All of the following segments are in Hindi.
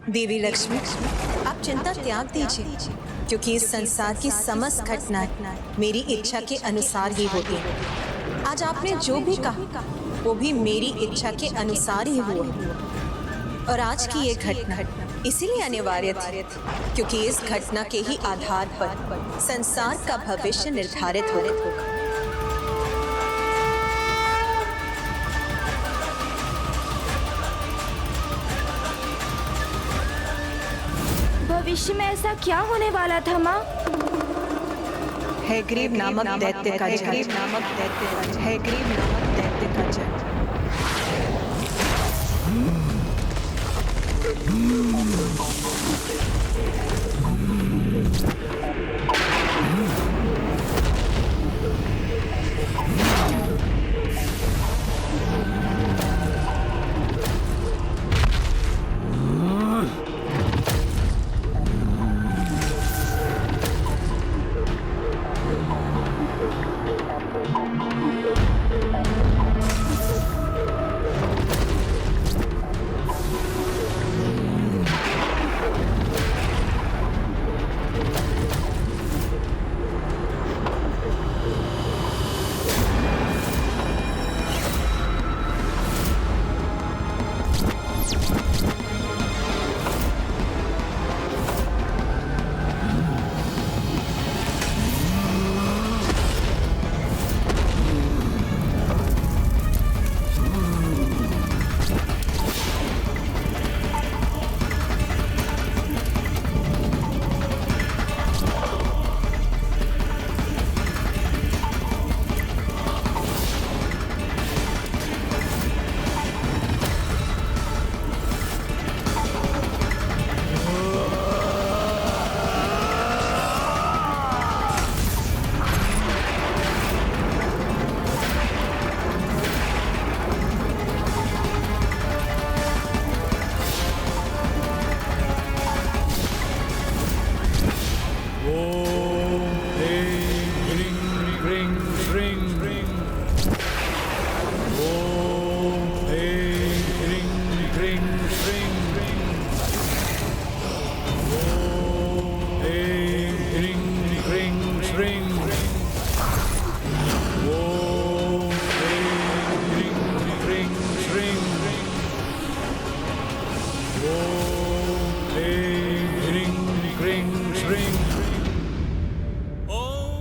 देवी लक्ष्मी, आप चिंता त्याग दीजिए, क्योंकि इस संसार की समस्त घटनाएं मेरी इच्छा के अनुसार ही होती हैं। आज आपने जो भी कहा वो भी मेरी इच्छा के अनुसार ही हुआ, और आज की ये घटना इसीलिए अनिवार्य थी, क्योंकि इस घटना के ही आधार पर संसार का भविष्य निर्धारित होगा। भविष्य में ऐसा क्या होने वाला था माँ? हैग्रीव नामक दैत्य का जन्म।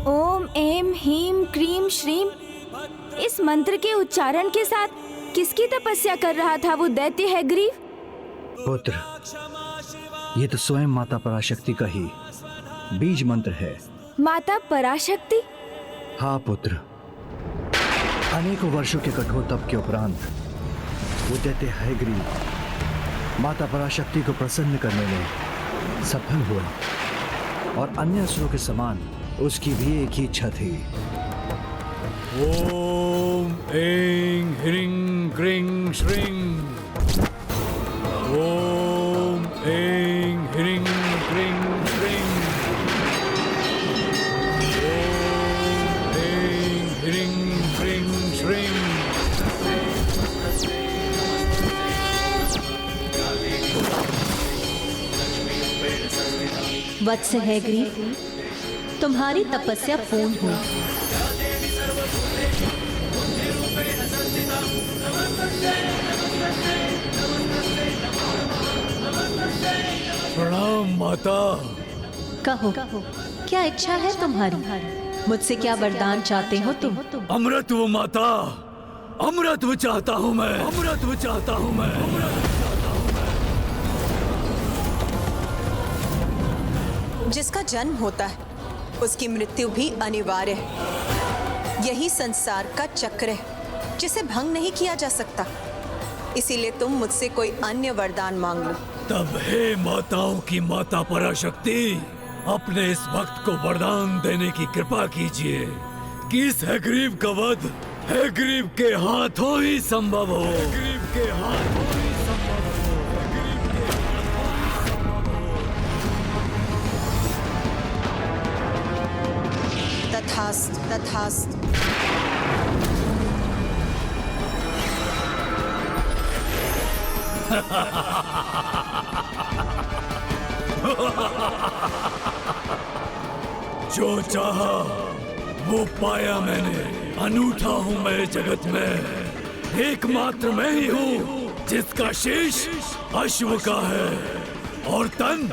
ओम ऐं ह्रीं क्रीं श्रीं। इस मंत्र के उच्चारण के साथ किसकी तपस्या कर रहा था वो दैत्य हैग्रीव? पुत्र, ये तो स्वयं माता पराशक्ति का ही बीज मंत्र है। माता पराशक्ति? हाँ पुत्र, अनेकों वर्षों के कठोर तप के उपरांत वो दैत्य हैग्रीव माता पराशक्ति को प्रसन्न करने में सफल हुआ, और अन्य असुरों के समान उसकी भी एक ही इच्छा थी। ओम ऐं ह्रीं क्रीं श्रीं। ओम ऐं ह्रीं क्रीं श्रीं। ओम ऐं ह्रीं क्रीं श्रीं। वत्स हैग्रीव, तुम्हारी तपस्या पूर्ण हुई। प्रणाम माता। कहो, क्या इच्छा है तुम्हारी? मुझसे क्या वरदान चाहते हो तुम? अमृतत्व माता, अमृतत्व चाहता हूँ मैं, अमृतत्व चाहता हूँ मैं। जिसका जन्म होता है उसकी मृत्यु भी अनिवार्य है। यही संसार का चक्र है जिसे भंग नहीं किया जा सकता। इसीलिए तुम मुझसे कोई अन्य वरदान मांग लो। तब हे माताओं की माता पराशक्ति, अपने इस भक्त को वरदान देने की कृपा कीजिए कि इस हैग्रीव का वध हैग्रीव के हाथों ही संभव हो। हैग्रीव के हाथों ही संभव हो। हैग्रीव के तथास्तु, तथास्तु। जो चाहा वो पाया मैंने। अनूठा हूँ मैं जगत में, एकमात्र मैं ही हूँ जिसका शीश अश्व का है और तन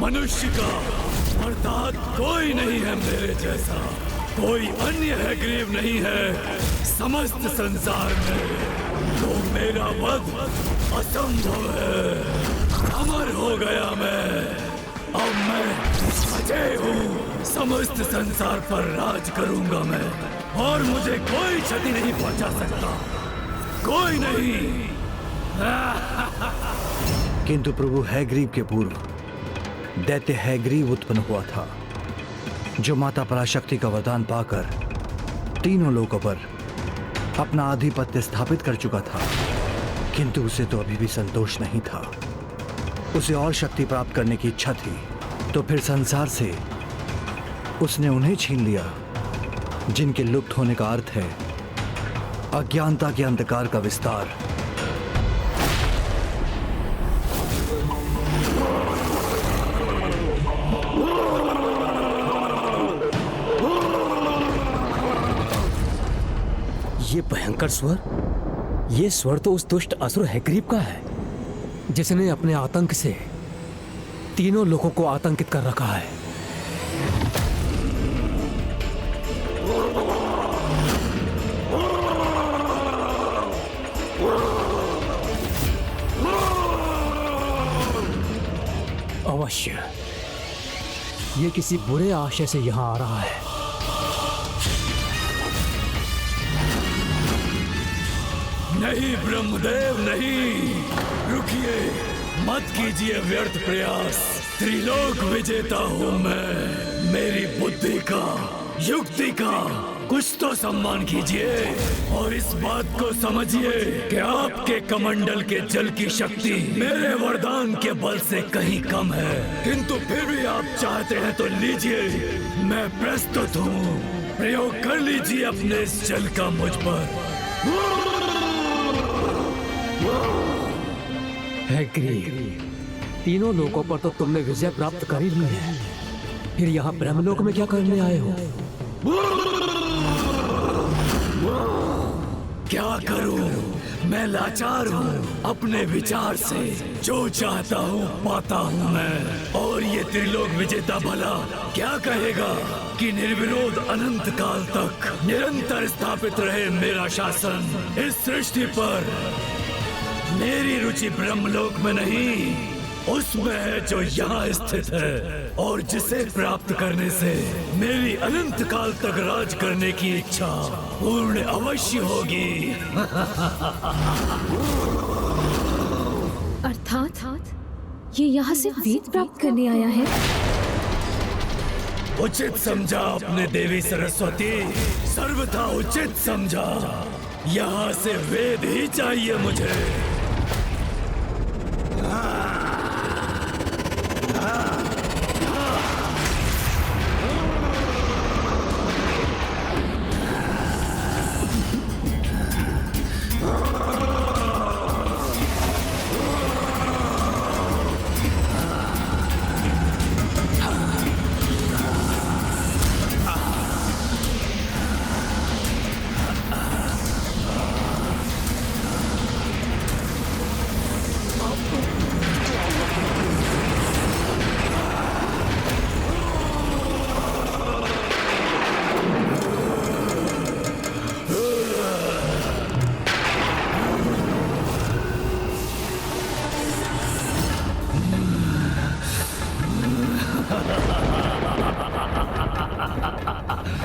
मनुष्य का। अर्थात कोई नहीं है मेरे जैसा, कोई अन्य हैग्रीव नहीं है समस्त संसार में। तो मेरा वध असंभव है। अमर हो गया मैं, अब मैं अजय हूँ। समस्त संसार पर राज करूंगा मैं और मुझे कोई क्षति नहीं पहुंचा सकता, कोई नहीं। किंतु प्रभु हैग्रीव के पूर्व दैत्य हैग्रीव उत्पन्न हुआ था, जो माता पराशक्ति का वरदान पाकर तीनों लोकों पर अपना आधिपत्य स्थापित कर चुका था। किंतु उसे तो अभी भी संतोष नहीं था, उसे और शक्ति प्राप्त करने की इच्छा थी। तो फिर संसार से उसने उन्हें छीन लिया जिनके लुप्त होने का अर्थ है अज्ञानता के अंधकार का विस्तार। ये भयंकर स्वर, ये स्वर तो उस दुष्ट असुर हैग्रीव का है जिसने अपने आतंक से तीनों लोगों को आतंकित कर रखा है। अवश्य ये किसी बुरे आशय से यहां आ रहा है। नहीं ब्रह्मदेव नहीं, रुकिए, मत कीजिए व्यर्थ प्रयास। त्रिलोक विजेता हूँ मैं। मेरी बुद्धि का, युक्ति का कुछ तो सम्मान कीजिए और इस बात को समझिए कि आपके कमंडल के जल की शक्ति मेरे वरदान के बल से कहीं कम है। किंतु फिर भी आप चाहते हैं तो लीजिए, मैं प्रस्तुत हूँ। प्रयोग कर लीजिए अपने इस जल का मुझ पर। हैग्रीव, तीनों लोकों पर तो तुमने विजय प्राप्त कर ही ली है, फिर यहाँ ब्रह्मलोक में क्या करने आए हो? क्या करूं? मैं लाचार हूँ अपने विचार से। जो चाहता हूँ पाता हूँ मैं। और ये त्रिलोक विजेता भला क्या कहेगा कि निर्विरोध अनंत काल तक निरंतर स्थापित रहे मेरा शासन इस सृष्टि पर। मेरी रुचि ब्रह्मलोक में नहीं, उसमें है जो यहाँ स्थित है और जिसे प्राप्त करने से मेरी अनंत काल तक राज करने की इच्छा पूर्ण अवश्य होगी। अर्थात ये यहाँ से वेद प्राप्त करने आया है। उचित समझा अपने देवी सरस्वती, सर्वथा उचित समझा। यहाँ से वेद ही चाहिए मुझे।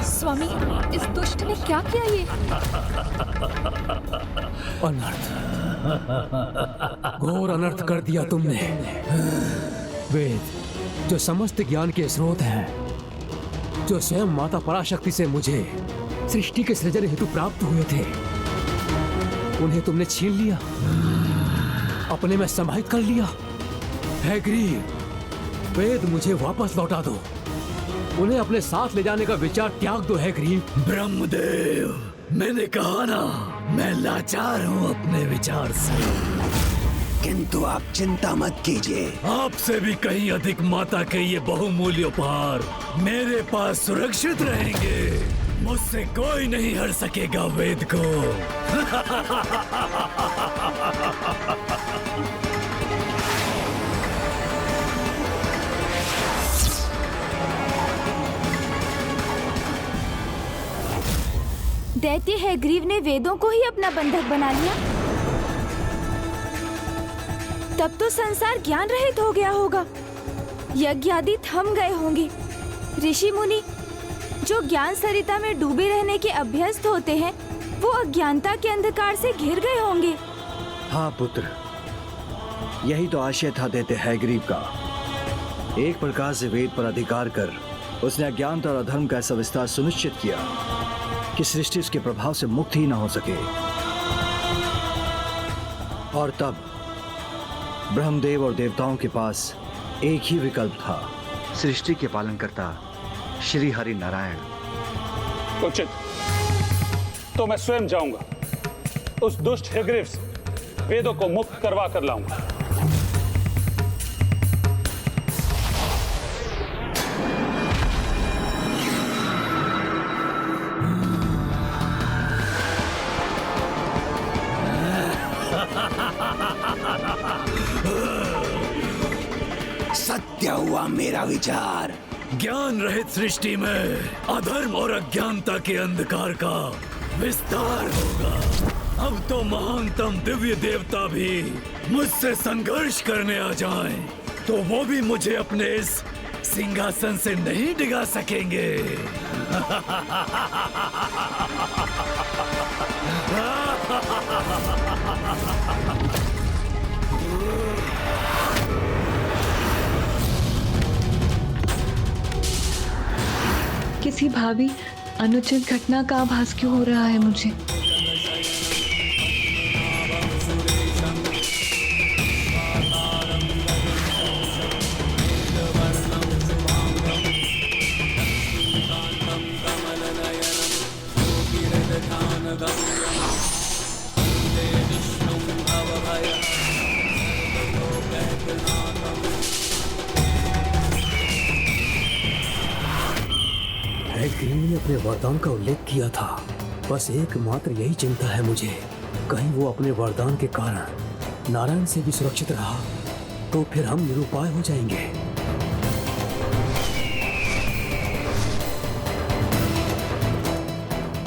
स्वामी, इस दुष्ट ने क्या किया ये? अनर्थ, घोर अनर्थ कर दिया तुमने। वेद जो समस्त ज्ञान के स्रोत हैं, जो स्वयं माता पराशक्ति से मुझे सृष्टि के सृजन हेतु प्राप्त हुए थे, उन्हें तुमने छीन लिया, अपने में समाहित कर लिया। हैग्रीव, वेद मुझे वापस लौटा दो, उन्हें अपने साथ ले जाने का विचार त्याग दो। हैग्रीव। ब्रह्मदेव, मैंने कहा ना, मैं लाचार हूँ अपने विचार से। किंतु आप चिंता मत कीजिए, आपसे भी कहीं अधिक माता के ये बहुमूल्य उपहार मेरे पास सुरक्षित रहेंगे। मुझसे कोई नहीं हर सकेगा वेद को। दैत्य हैग्रीव ने वेदों को ही अपना बंधक बना लिया। तब तो संसार ज्ञान रहित हो गया होगा, यज्ञ आदि थम गए होंगे। ऋषि मुनि जो ज्ञान सरिता में डूबे रहने के अभ्यस्त होते हैं, वो अज्ञानता के अंधकार से घिर गए होंगे। हाँ पुत्र, यही तो आशय था दैत्य हैग्रीव का। एक प्रकार से वेद पर अधिकार कर उसने अज्ञानता और अधर्म का ऐसा विस्तार सुनिश्चित किया कि सृष्टि उसके प्रभाव से मुक्त ही ना हो सके। और तब ब्रह्मदेव और देवताओं के पास एक ही विकल्प था, सृष्टि के पालनकर्ता श्री हरि नारायण। उचित, तो मैं स्वयं जाऊंगा, उस दुष्ट हैग्रीव से वेदों को मुक्त करवा कर लाऊंगा। सत्य हुआ मेरा विचार। ज्ञान रहित सृष्टि में अधर्म और अज्ञानता के अंधकार का विस्तार होगा। अब तो महानतम दिव्य देवता भी मुझसे संघर्ष करने आ जाएं, तो वो भी मुझे अपने इस सिंहासन से नहीं डिगा सकेंगे। किसी भावी अनुचित घटना का आभास क्यों हो रहा है मुझे? हैग्रीव ने अपने वरदान का उल्लेख किया था। बस एकमात्र यही चिंता है मुझे, कहीं वो अपने वरदान के कारण नारायण से भी सुरक्षित रहा तो फिर हम निरुपाय हो जाएंगे।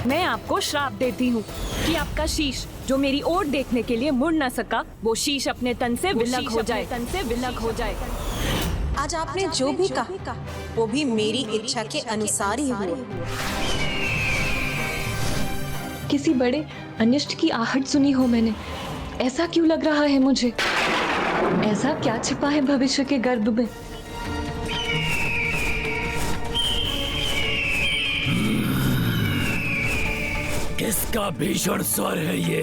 मैं आपको श्राप देती हूँ कि आपका शीश जो मेरी ओर देखने के लिए मुड़ न सका, वो शीश अपने तन से विलग हो जाए। आज आपने जो भी कहा वो भी मेरी इच्छा के अनुसार ही हुआ। किसी बड़े अनिष्ट की आहट सुनी हो मैंने, ऐसा क्यों लग रहा है मुझे? ऐसा क्या छिपा है भविष्य के गर्भ में? किसका भीषण स्वर है ये?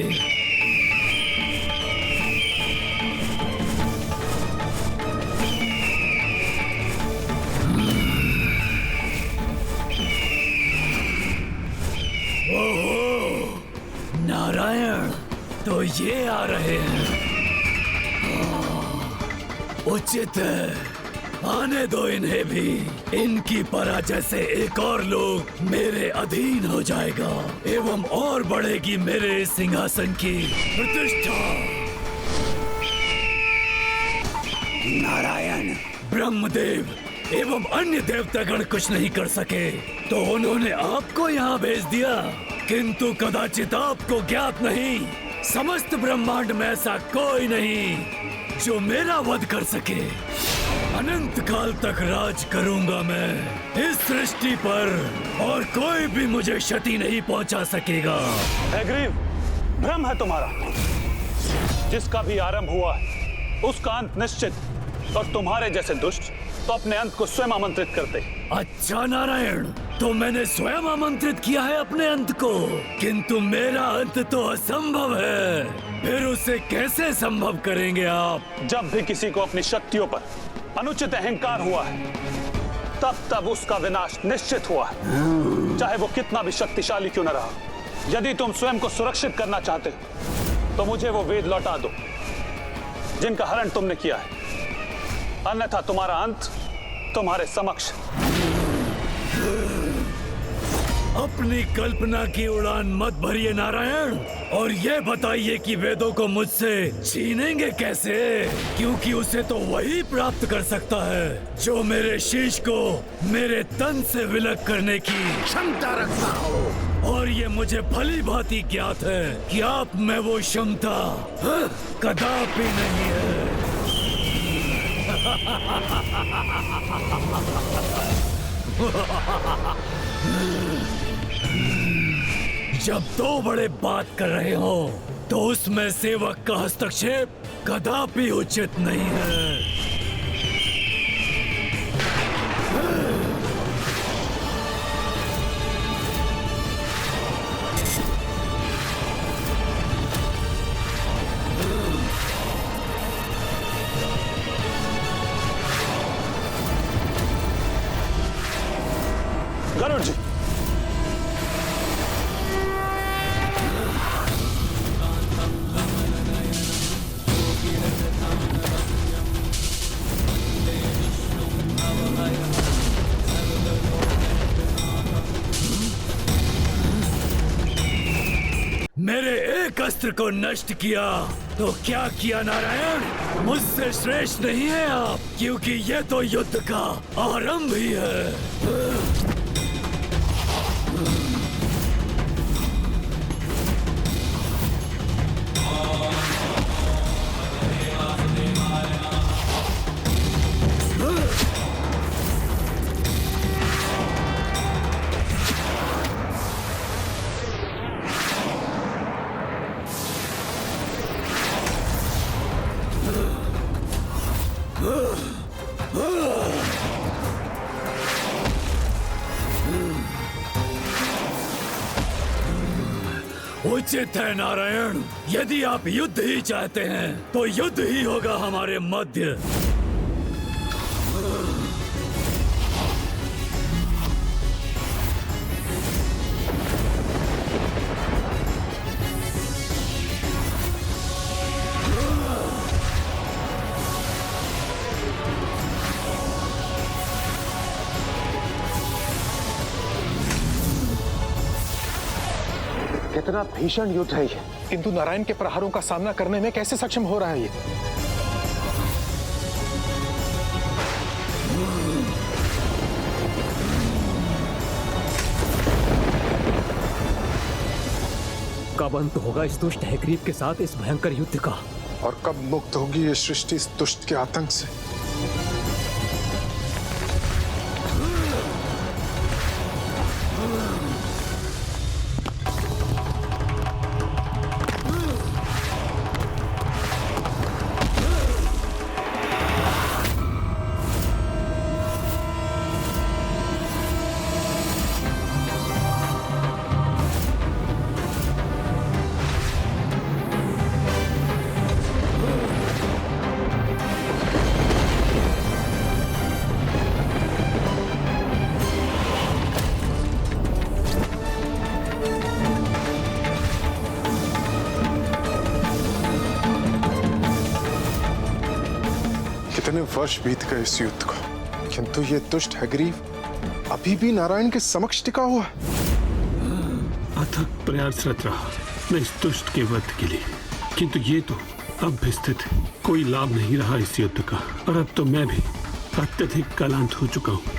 ओहो, नारायण तो ये आ रहे हैं। उचित है, आने दो इन्हें भी। इनकी पराजय से एक और लोग मेरे अधीन हो जाएगा एवं और बढ़ेगी मेरे सिंहासन की प्रतिष्ठा। नारायण, ब्रह्मदेव एवं अन्य देवतागण कुछ नहीं कर सके तो उन्होंने आपको यहाँ भेज दिया, किंतु कदाचित आपको ज्ञात नहीं, समस्त ब्रह्मांड में ऐसा कोई नहीं जो मेरा वध कर सके। अनंत काल तक राज करूंगा मैं इस सृष्टि पर और कोई भी मुझे क्षति नहीं पहुंचा सकेगा। हैग्रीव, भ्रम है तुम्हारा। जिसका भी आरंभ हुआ है उसका अंत निश्चित, और तुम्हारे जैसे दुष्ट तो अपने अंत को स्वयं आमंत्रित करते। अच्छा नारायण, तो मैंने स्वयं आमंत्रित किया है अपने अंत को, किंतु मेरा अंत तो असंभव है। फिर उसे कैसे संभव करेंगे आप? जब भी किसी को अपनी शक्तियों पर अनुचित अहंकार हुआ है, तब तब उसका विनाश निश्चित हुआ है, चाहे वो कितना भी शक्तिशाली क्यों न रहा। यदि तुम स्वयं को सुरक्षित करना चाहते हो तो मुझे वो वेद लौटा दो जिनका हरण तुमने किया है, अन्यथा तुम्हारा अंत तुम्हारे समक्ष। अपनी कल्पना की उड़ान मत भरिए नारायण, और ये बताइए कि वेदों को मुझसे छीनेंगे कैसे, क्योंकि उसे तो वही प्राप्त कर सकता है जो मेरे शीश को मेरे तन से विलग करने की क्षमता रखता हो। और ये मुझे भली भांति ज्ञात है कि आप में वो क्षमता कदापि नहीं है। जब दो बड़े बात कर रहे हो तो उसमें सेवक का हस्तक्षेप कदापि उचित नहीं है। गरुड़ जी, मेरे एक अस्त्र को नष्ट किया तो क्या किया नारायण? मुझसे श्रेष्ठ नहीं है आप, क्योंकि ये तो युद्ध का आरंभ ही है। उचित है नारायण, यदि आप युद्ध ही चाहते हैं तो युद्ध ही होगा हमारे मध्य। कितना भीषण युद्ध है ये, किंतु नारायण के प्रहारों का सामना करने में कैसे सक्षम हो रहा है ये? कब अंत होगा इस दुष्ट हैग्रीव के साथ इस भयंकर युद्ध का? और कब मुक्त होगी ये सृष्टि इस दुष्ट के आतंक से? कितने वर्ष बीत गए इस युद्ध को, किंतु ये दुष्ट हैग्रीव अभी भी नारायण के समक्ष टिका हुआ है। अथक प्रयासरत रहा मैं इस दुष्ट के वध के लिए, किंतु ये तो अब भी स्थित कोई लाभ नहीं रहा इस युद्ध का, और अब तो मैं भी अत्यधिक क्लांत हो चुका हूँ।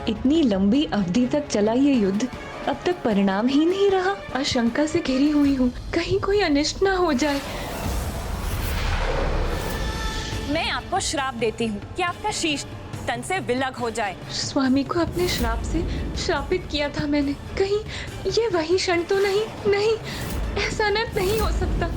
इतनी लंबी अवधि तक चला ये युद्ध, अब तक परिणाम ही नहीं रहा। आशंका से घिरी हुई हूँ, कहीं कोई अनिष्ट ना हो जाए। मैं आपको श्राप देती हूँ कि आपका शीश तन से विलग हो जाए। स्वामी को अपने श्राप से श्रापित किया था मैंने, कहीं ये वही क्षण तो नहीं? नहीं, ऐसा अनर्थ नहीं हो सकता।